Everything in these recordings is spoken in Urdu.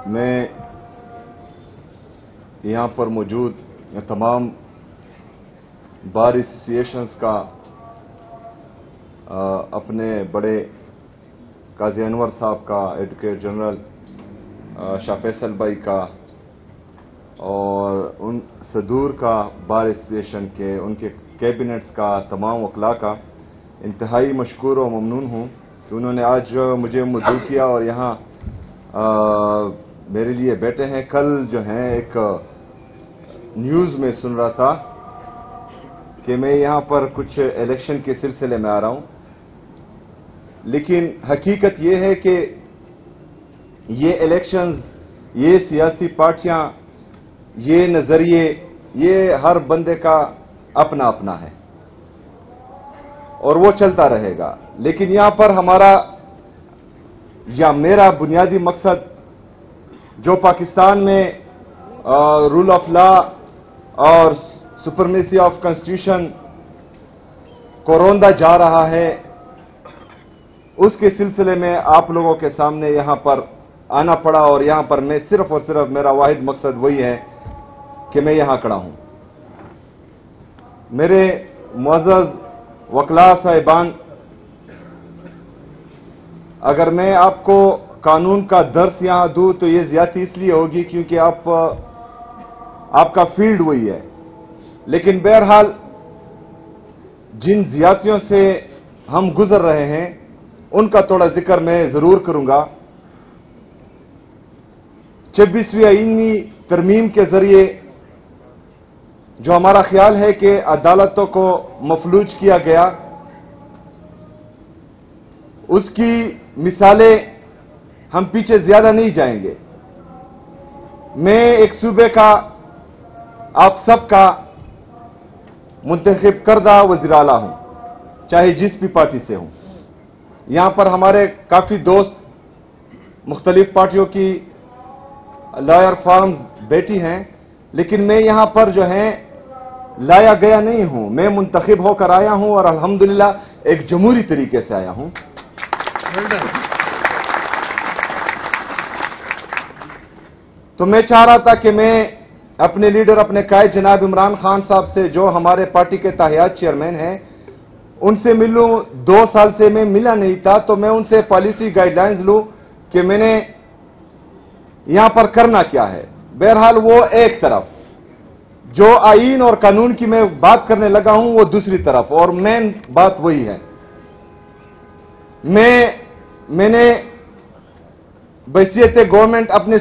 میں یہاں پر موجود تمام بار ایسوسیشنز کا اپنے بڑے قاضی انور صاحب کا، ایڈوکیٹ جنرل شاہ فیصل بھائی کا اور ان صدور کا بار ایسوسیشن کے، ان کے کیبنٹس کا، تمام وکلاء کا انتہائی مشکور و ممنون ہوں کہ انہوں نے آج مجھے مدعو کیا اور یہاں میرے لیے بیٹھے ہیں۔ کل جو ہیں ایک نیوز میں سن رہا تھا کہ میں یہاں پر کچھ الیکشن کے سلسلے میں آ رہا ہوں، لیکن حقیقت یہ ہے کہ یہ الیکشنز، یہ سیاسی پارٹیاں، یہ نظریے، یہ ہر بندے کا اپنا اپنا ہے اور وہ چلتا رہے گا، لیکن یہاں پر ہمارا یا میرا بنیادی مقصد جو پاکستان میں رول آف لا اور سپرمیسی آف کانسٹیٹیوشن کو روندا جا رہا ہے، اس کے سلسلے میں آپ لوگوں کے سامنے یہاں پر آنا پڑا، اور یہاں پر میں صرف اور صرف میرا واحد مقصد وہی ہے کہ میں یہاں کھڑا ہوں۔ میرے معزز وکلاء صاحبان، اگر میں آپ کو قانون کا درس یہاں دوں تو یہ زیادتی اس لیے ہوگی کیونکہ آپ کا فیلڈ وہی ہے، لیکن بہرحال جن زیادتیوں سے ہم گزر رہے ہیں ان کا تھوڑا ذکر میں ضرور کروں گا۔ 26ویں آئینی ترمیم کے ذریعے جو ہمارا خیال ہے کہ عدالتوں کو مفلوج کیا گیا، اس کی مثالیں ہم پیچھے زیادہ نہیں جائیں گے۔ میں ایک صوبے کا، آپ سب کا منتخب کردہ وزیر اعلیٰ ہوں، چاہے جس بھی پارٹی سے ہوں۔ یہاں پر ہمارے کافی دوست مختلف پارٹیوں کی لائر فارمز بیٹھی ہیں، لیکن میں یہاں پر جو ہے لایا گیا نہیں ہوں، میں منتخب ہو کر آیا ہوں اور الحمدللہ ایک جمہوری طریقے سے آیا ہوں۔ تو میں چاہ رہا تھا کہ میں اپنے لیڈر، اپنے قائد جناب عمران خان صاحب سے، جو ہمارے پارٹی کے تاحیات چیئرمین ہیں، ان سے ملوں۔ 2 سال سے میں ملا نہیں تھا، تو میں ان سے پالیسی گائیڈ لائنز لوں کہ میں نے یہاں پر کرنا کیا ہے۔ بہرحال وہ ایک طرف، جو آئین اور قانون کی میں بات کرنے لگا ہوں وہ دوسری طرف، اور مین بات وہی ہے۔ میں نے بحیثیت گورنمنٹ اپنے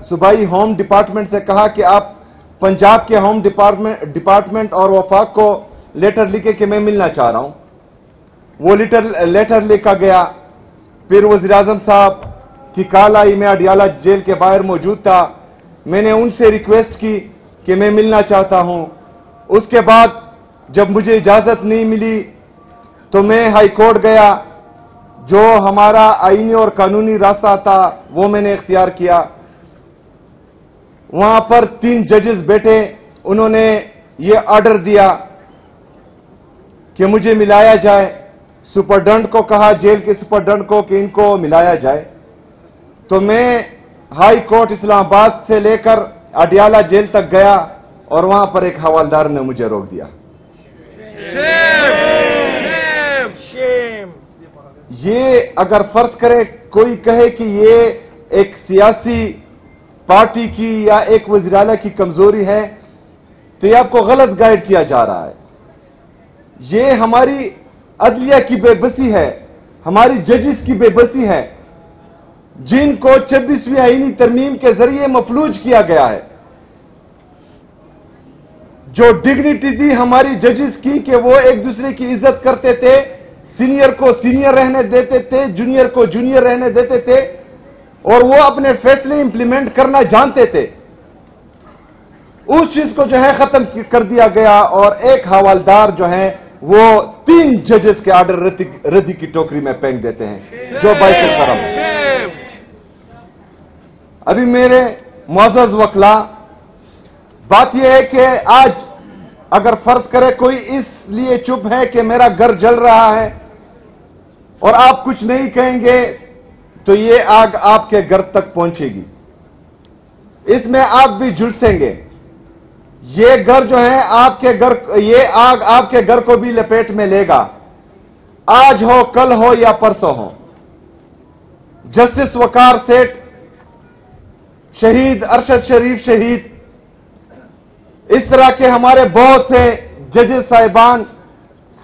صوبائی ہوم ڈپارٹمنٹ سے کہا کہ آپ پنجاب کے ہوم ڈپارٹمنٹ اور وفاق کو لیٹر لکھے کہ میں ملنا چاہ رہا ہوں۔ وہ لیٹر لکھا گیا، پھر وزیر اعظم صاحب کی کال آئی، میں اڈیالہ جیل کے باہر موجود تھا، میں نے ان سے ریکویسٹ کی کہ میں ملنا چاہتا ہوں۔ اس کے بعد جب مجھے اجازت نہیں ملی تو میں ہائی کورٹ گیا، جو ہمارا آئینی اور قانونی راستہ تھا وہ میں نے اختیار کیا۔ وہاں پر 3 ججز بیٹھے، انہوں نے یہ آرڈر دیا کہ مجھے ملایا جائے۔ سپرڈنٹ کو کہا، جیل کے سپرڈنٹ کو، کہ ان کو ملایا جائے۔ تو میں ہائی کورٹ اسلام آباد سے لے کر اڈیالہ جیل تک گیا اور وہاں پر ایک حوالدار نے مجھے روک دیا۔ یہ اگر فرض کرے کوئی کہے کہ یہ ایک سیاسی پارٹی کی یا ایک وزیر اعلیٰ کی کمزوری ہے تو یہ آپ کو غلط گائیڈ کیا جا رہا ہے۔ یہ ہماری عدلیہ کی بے بسی ہے، ہماری ججز کی بے بسی ہے، جن کو 26ویں آئینی ترمیم کے ذریعے مفلوج کیا گیا ہے۔ جو ڈگنیٹی دی ہماری ججز کی کہ وہ ایک دوسرے کی عزت کرتے تھے، سینئر کو سینئر رہنے دیتے تھے، جونیئر کو جونیئر رہنے دیتے تھے، اور وہ اپنے فیصلے امپلیمنٹ کرنا جانتے تھے، اس چیز کو جو ہے ختم کر دیا گیا، اور ایک حوالدار جو ہے وہ 3 ججز کے آرڈر ردی کی ٹوکری میں پھینک دیتے ہیں، جو باعث شرم ہے۔ ابھی میرے معزز وکلاء، بات یہ ہے کہ آج اگر فرض کرے کوئی اس لیے چپ ہے کہ میرا گھر جل رہا ہے اور آپ کچھ نہیں کہیں گے، تو یہ آگ آپ کے گھر تک پہنچے گی، اس میں آپ بھی جھلسیں گے۔ یہ گھر جو ہے آپ کے گھر، یہ آگ آپ کے گھر کو بھی لپیٹ میں لے گا، آج ہو کل ہو یا پرسوں ہو۔ جسٹس وقار سیٹھ شہید، ارشد شریف شہید، اس طرح کے ہمارے بہت سے ججز صاحبان،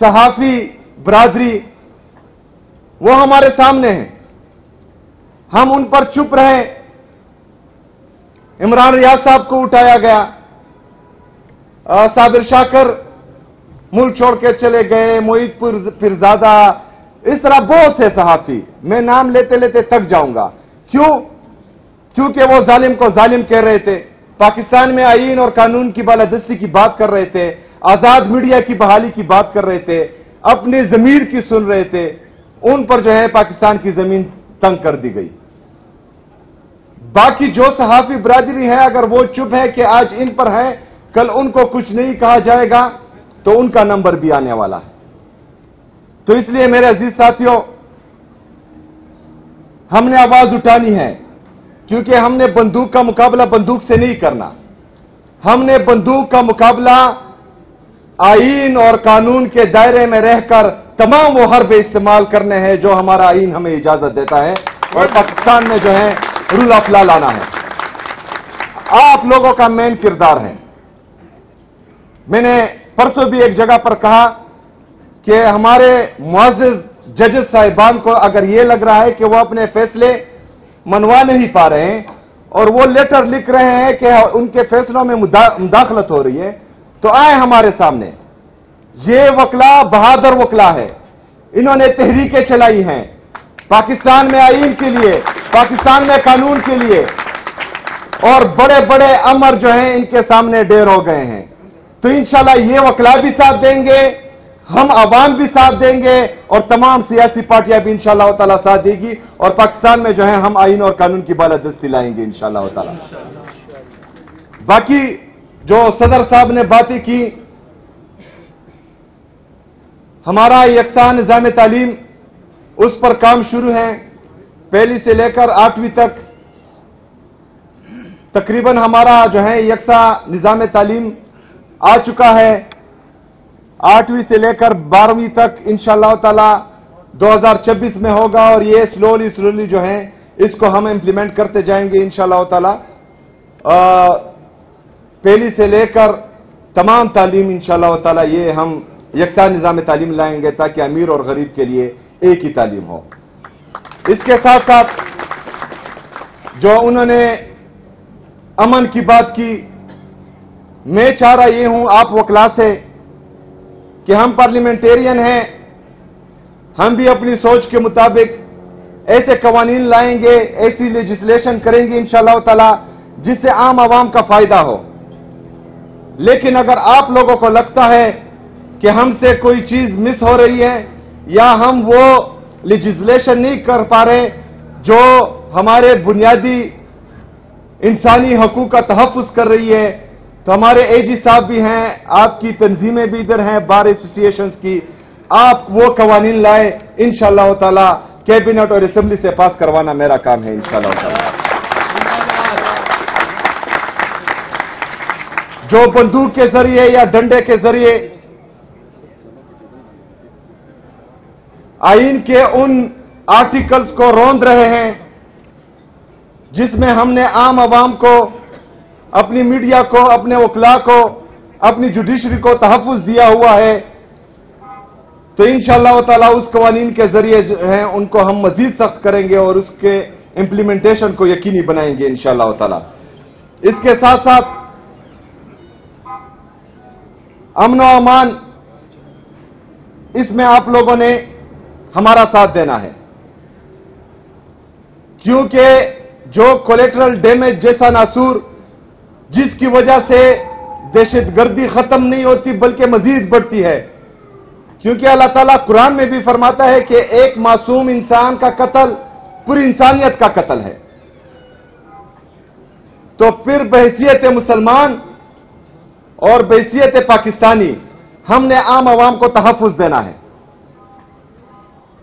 صحافی برادری، وہ ہمارے سامنے ہیں، ہم ان پر چپ رہے۔ عمران ریاض صاحب کو اٹھایا گیا، صابر شاکر ملک چھوڑ کے چلے گئے، معید پیرزادہ، اس طرح بہت سے صحافی، میں نام لیتے لیتے تک جاؤں گا۔ کیوں؟ کیونکہ وہ ظالم کو ظالم کہہ رہے تھے، پاکستان میں آئین اور قانون کی بالادستی کی بات کر رہے تھے، آزاد میڈیا کی بحالی کی بات کر رہے تھے، اپنی ضمیر کی سن رہے تھے، ان پر جو ہے پاکستان کی زمین تنگ کر دی گئی۔ باقی جو صحافی برادری ہے، اگر وہ چپ ہے کہ آج ان پر ہے، کل ان کو کچھ نہیں کہا جائے گا تو ان کا نمبر بھی آنے والا ہے۔ تو اس لیے میرے عزیز ساتھیوں، ہم نے آواز اٹھانی ہے، کیونکہ ہم نے بندوق کا مقابلہ بندوق سے نہیں کرنا، ہم نے بندوق کا مقابلہ آئین اور قانون کے دائرے میں رہ کر تمام وہ حربے استعمال کرنے ہیں جو ہمارا آئین ہمیں اجازت دیتا ہے، اور پاکستان میں جو ہے رول آف لا لانا ہے۔ آپ لوگوں کا مین کردار ہے۔ میں نے پرسوں بھی ایک جگہ پر کہا کہ ہمارے معزز ججز صاحبان کو اگر یہ لگ رہا ہے کہ وہ اپنے فیصلے منوا نہیں پا رہے ہیں اور وہ لیٹر لکھ رہے ہیں کہ ان کے فیصلوں میں مداخلت ہو رہی ہے، تو آئے ہمارے سامنے۔ یہ وکلا بہادر وکلا ہے، انہوں نے تحریکیں چلائی ہیں پاکستان میں آئین کے لیے، پاکستان میں قانون کے لیے، اور بڑے بڑے امر جو ہیں ان کے سامنے ڈیر ہو گئے ہیں۔ تو انشاءاللہ یہ وکلا بھی ساتھ دیں گے، ہم عوام بھی ساتھ دیں گے، اور تمام سیاسی پارٹیاں بھی انشاءاللہ تعالی ساتھ دے گی، اور پاکستان میں جو ہے ہم آئین اور قانون کی بالادستی لائیں گے انشاءاللہ تعالی۔ باقی جو صدر صاحب نے باتیں کی، ہمارا یکساں نظام تعلیم، اس پر کام شروع ہے، پہلی سے لے کر 8ویں تک تقریباً ہمارا جو ہے یکساں نظام تعلیم آ چکا ہے۔ 8ویں سے لے کر 12ویں تک انشاءاللہ تعالی 2026 میں ہوگا، اور یہ سلولی جو ہے اس کو ہم امپلیمنٹ کرتے جائیں گے انشاءاللہ تعالی۔ پہلی سے لے کر تمام تعلیم انشاءاللہ تعالی یہ ہم یکساں نظام تعلیم لائیں گے تاکہ امیر اور غریب کے لیے ایک ہی تعلیم ہو۔ اس کے ساتھ ساتھ جو انہوں نے امن کی بات کی، میں چاہ رہا یہ ہوں آپ وکلا سے کہ ہم پارلیمنٹیرین ہیں، ہم بھی اپنی سوچ کے مطابق ایسے قوانین لائیں گے، ایسی لیجسلیشن کریں گے انشاءاللہ تعالی جس سے عام عوام کا فائدہ ہو۔ لیکن اگر آپ لوگوں کو لگتا ہے کہ ہم سے کوئی چیز مس ہو رہی ہے یا ہم وہ لیجسلیشن نہیں کر پا رہے جو ہمارے بنیادی انسانی حقوق کا تحفظ کر رہی ہے، تو ہمارے اے جی صاحب بھی ہیں، آپ کی تنظیمیں بھی ادھر ہیں، بار ایسوسی ایشنز کی، آپ وہ قوانین لائے انشاءاللہ تعالی، کیبنٹ اور اسمبلی سے پاس کروانا میرا کام ہے انشاءاللہ تعالی۔ جو بندوق کے ذریعے یا ڈنڈے کے ذریعے آئین کے ان آرٹیکلز کو روند رہے ہیں جس میں ہم نے عام عوام کو، اپنی میڈیا کو، اپنے وکلاء کو، اپنی جوڈیشری کو تحفظ دیا ہوا ہے، تو انشاءاللہ تعالی اس قوانین کے ذریعے جو ہیں ان کو ہم مزید سخت کریں گے اور اس کے امپلیمنٹیشن کو یقینی بنائیں گے انشاءاللہ تعالی۔ اس کے ساتھ ساتھ امن و امان، اس میں آپ لوگوں نے ہمارا ساتھ دینا ہے، کیونکہ جو کولیٹرل ڈیمیج جیسا ناصور جس کی وجہ سے دہشت گردی ختم نہیں ہوتی بلکہ مزید بڑھتی ہے، کیونکہ اللہ تعالیٰ قرآن میں بھی فرماتا ہے کہ ایک معصوم انسان کا قتل پوری انسانیت کا قتل ہے، تو پھر بحیثیت مسلمان اور بحیثیت پاکستانی ہم نے عام عوام کو تحفظ دینا ہے۔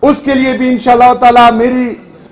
اس کے لیے بھی انشاءاللہ تعالی میری